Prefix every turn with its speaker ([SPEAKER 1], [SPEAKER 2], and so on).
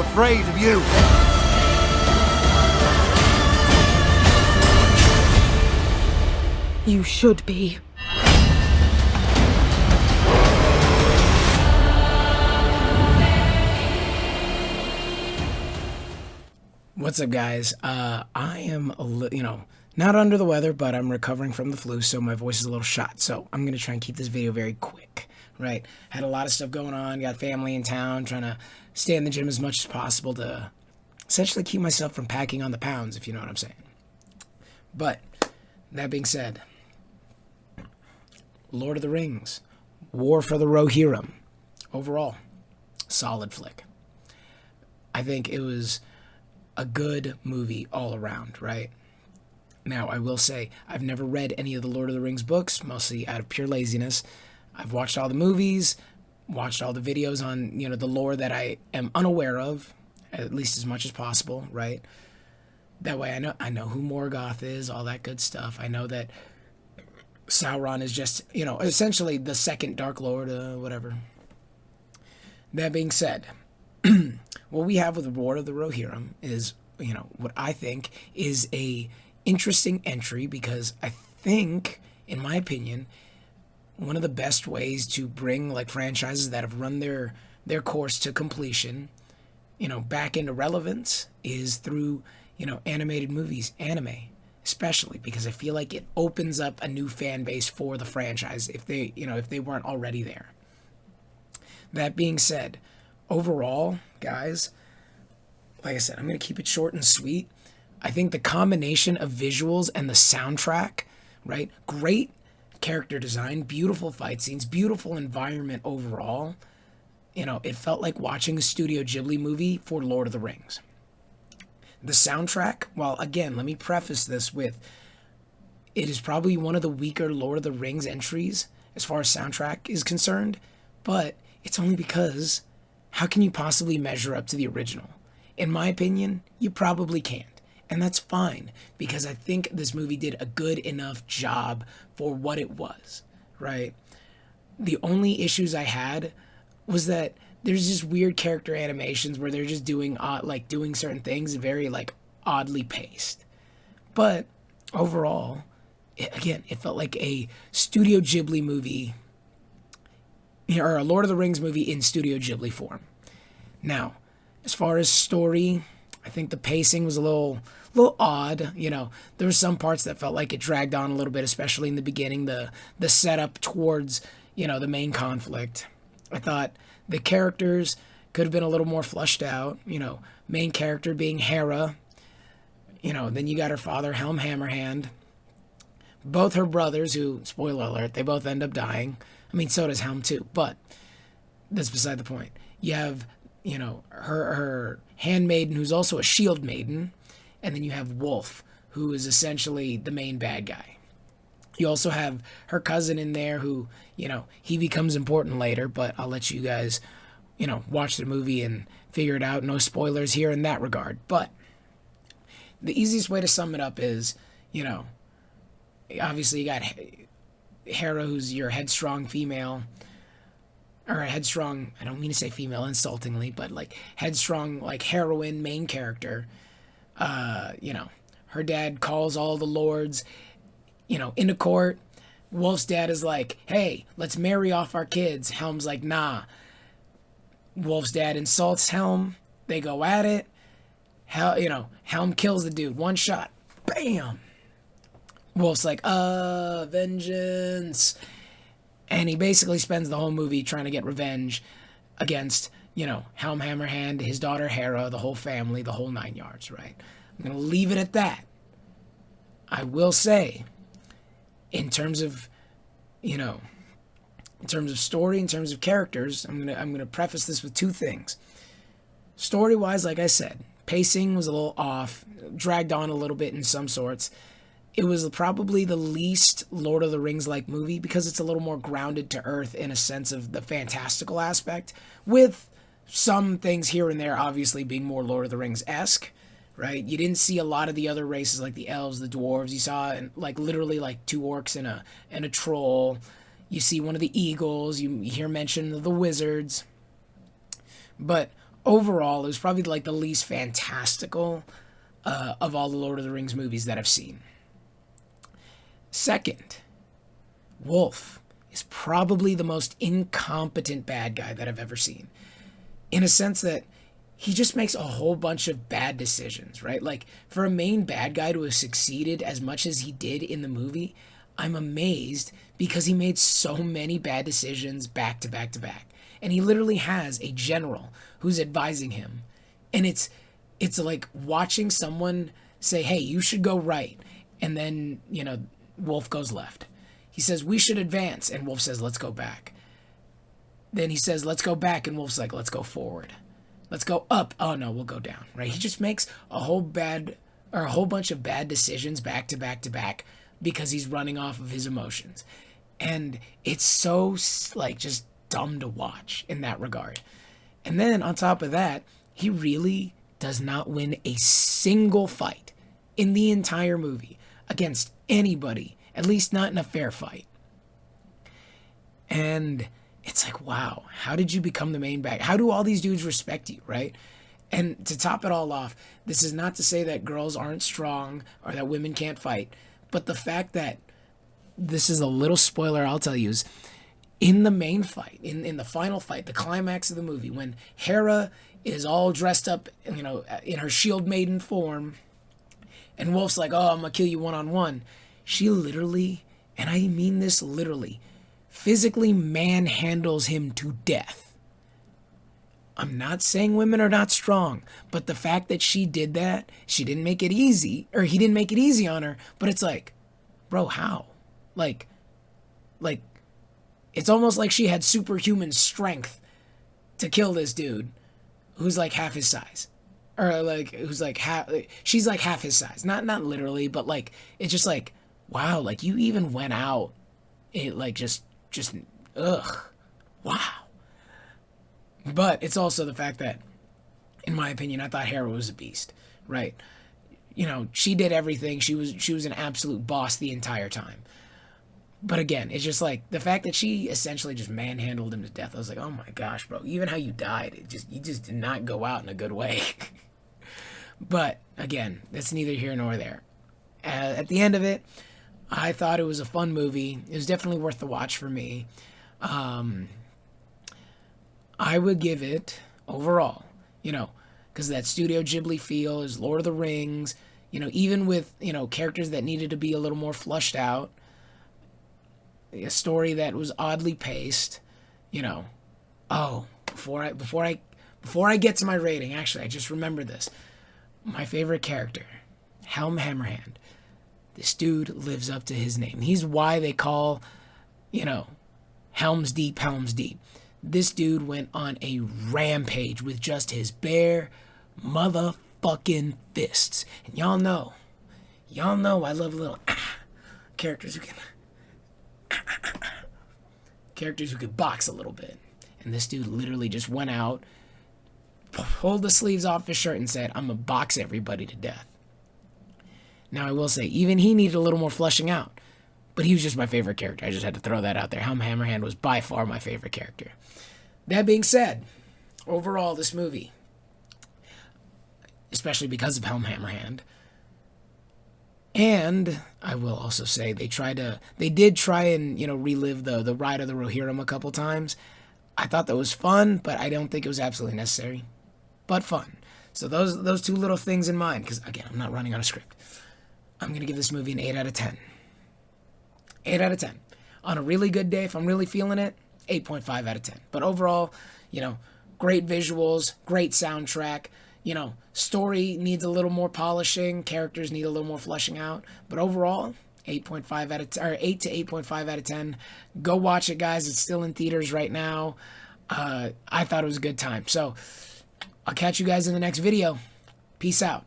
[SPEAKER 1] afraid of you.
[SPEAKER 2] You should be.
[SPEAKER 3] What's up, guys? I am not under the weather, but I'm recovering from the flu, so my voice is a little shot. So I'm gonna try and keep this video very quick, right? Had a lot of stuff going on, got family in town, trying to stay in the gym as much as possible to essentially keep myself from packing on the pounds, if you know what I'm saying. But that being said, Lord of the Rings, War for the Rohirrim, overall, solid flick. I think it was a good movie all around, right? Now, I will say, I've never read any of the Lord of the Rings books, mostly out of pure laziness. I've watched all the movies, watched all the videos on, the lore that I am unaware of, at least as much as possible, right? That way I know who Morgoth is, all that good stuff. I know that Sauron is just, essentially the second Dark Lord, whatever. That being said, what we have with War of the Rohirrim is, what I think is a interesting entry, because I think, in my opinion, one of the best ways to bring like franchises that have run their course to completion, back into relevance is through, animated movies, anime, especially because I feel like it opens up a new fan base for the franchise if they weren't already there. That being said, overall, guys, like I said, I'm going to keep it short and sweet. I think the combination of visuals and the soundtrack, right? Great character design, beautiful fight scenes, beautiful environment overall. It felt like watching a Studio Ghibli movie for Lord of the Rings. The soundtrack, well, again, let me preface this with, it is probably one of the weaker Lord of the Rings entries as far as soundtrack is concerned, but it's only because how can you possibly measure up to the original? In my opinion, you probably can't. And that's fine, because I think this movie did a good enough job for what it was, right? The only issues I had was that there's just weird character animations where they're just doing certain things very oddly paced. But overall, it felt like a Studio Ghibli movie, or a Lord of the Rings movie in Studio Ghibli form. Now, as far as story, I think the pacing was a little odd. There were some parts that felt like it dragged on a little bit, especially in the beginning, the setup towards, the main conflict. I thought the characters could have been a little more fleshed out, main character being Hera. Then you got her father, Helm Hammerhand. Both her brothers, who, spoiler alert, they both end up dying. I mean, so does Helm too, but that's beside the point. You have, her handmaiden, who's also a shield maiden, and then you have Wolf, who is essentially the main bad guy. You also have her cousin in there who, he becomes important later, but I'll let you guys, watch the movie and figure it out. No spoilers here in that regard. But the easiest way to sum it up is, obviously you got Hera, who's your headstrong female, or a headstrong, I don't mean to say female insultingly, but headstrong, heroine main character. Her dad calls all the lords, into court. Wolf's dad is like, hey, let's marry off our kids. Helm's like, nah. Wolf's dad insults Helm. They go at it. Helm kills the dude. One shot. Bam. Wolf's like, vengeance. And he basically spends the whole movie trying to get revenge against, Helm Hammerhand, his daughter Hera, the whole family, the whole 9 yards, right? I'm going to leave it at that. I will say, in terms of, in terms of story, in terms of characters, I'm gonna preface this with two things. Story-wise, like I said, pacing was a little off, dragged on a little bit in some sorts. It was probably the least Lord of the Rings-like movie because it's a little more grounded to earth in a sense of the fantastical aspect, with some things here and there obviously being more Lord of the Rings-esque, right? You didn't see a lot of the other races like the elves, the dwarves. You saw literally two orcs and a troll. You see one of the eagles. You hear mention of the wizards. But overall, it was probably like the least fantastical of all the Lord of the Rings movies that I've seen. Second, Wolf is probably the most incompetent bad guy that I've ever seen. In a sense that he just makes a whole bunch of bad decisions, right? Like, for a main bad guy to have succeeded as much as he did in the movie, I'm amazed because he made so many bad decisions back to back to back. And he literally has a general who's advising him. And it's like watching someone say, hey, you should go right. And then, Wolf goes left. He says, we should advance. And Wolf says, let's go back. Then he says, let's go back. And Wolf's like, let's go forward. Let's go up. Oh, no, we'll go down, right? He just makes a whole bunch of bad decisions back to back to back because he's running off of his emotions. And it's so, like, just dumb to watch in that regard. And then on top of that, he really does not win a single fight in the entire movie against anybody, at least not in a fair fight. And it's like, wow, how did you become the main bad? How do all these dudes respect you, right? And to top it all off, this is not to say that girls aren't strong or that women can't fight, but the fact that, this is a little spoiler I'll tell you, is in the main fight, in the final fight, the climax of the movie, when Hera is all dressed up, in her shield maiden form, and Wolf's like, oh, I'm gonna kill you one-on-one, she literally, and I mean this literally, physically manhandles him to death. I'm not saying women are not strong, but the fact that she did that, she didn't make it easy, or he didn't make it easy on her, but it's like, bro, how? Like, it's almost like she had superhuman strength to kill this dude who's like half his size. Or like, who's like she's like half his size. Not literally, but like, it's just like, wow, like you even went out. It like, just, ugh, wow. But it's also the fact that, in my opinion, I thought Hera was a beast, right? She did everything. She was an absolute boss the entire time. But again, it's just like the fact that she essentially just manhandled him to death. I was like, oh my gosh, bro, even how you died, you just did not go out in a good way. But again, that's neither here nor there. At the end of it, I thought it was a fun movie. It was definitely worth the watch for me. I would give it overall, because that Studio Ghibli feel is Lord of the Rings, even with, characters that needed to be a little more flushed out, a story that was oddly paced, Oh, before I get to my rating, actually, I just remembered this. My favorite character, Helm Hammerhand. This dude lives up to his name. He's why they call, Helm's Deep, Helm's Deep. This dude went on a rampage with just his bare motherfucking fists. And y'all know I love little characters who can box a little bit. And this dude literally just went out, pulled the sleeves off his shirt and said, I'm gonna box everybody to death. Now I will say, even he needed a little more fleshing out. But he was just my favorite character. I just had to throw that out there. Helm Hammerhand was by far my favorite character. That being said, overall, this movie, especially because of Helm Hammerhand, and I will also say they did try and, relive the ride of the Rohirrim a couple times. I thought that was fun, but I don't think it was absolutely necessary. But fun. So those two little things in mind, because again, I'm not running on a script. I'm going to give this movie an 8 out of 10. 8 out of 10. On a really good day, if I'm really feeling it, 8.5 out of 10. But overall, great visuals, great soundtrack. Story needs a little more polishing. Characters need a little more fleshing out. But overall, 8.5 out of 10, or 8 to 8.5 out of 10. Go watch it, guys. It's still in theaters right now. I thought it was a good time. So I'll catch you guys in the next video. Peace out.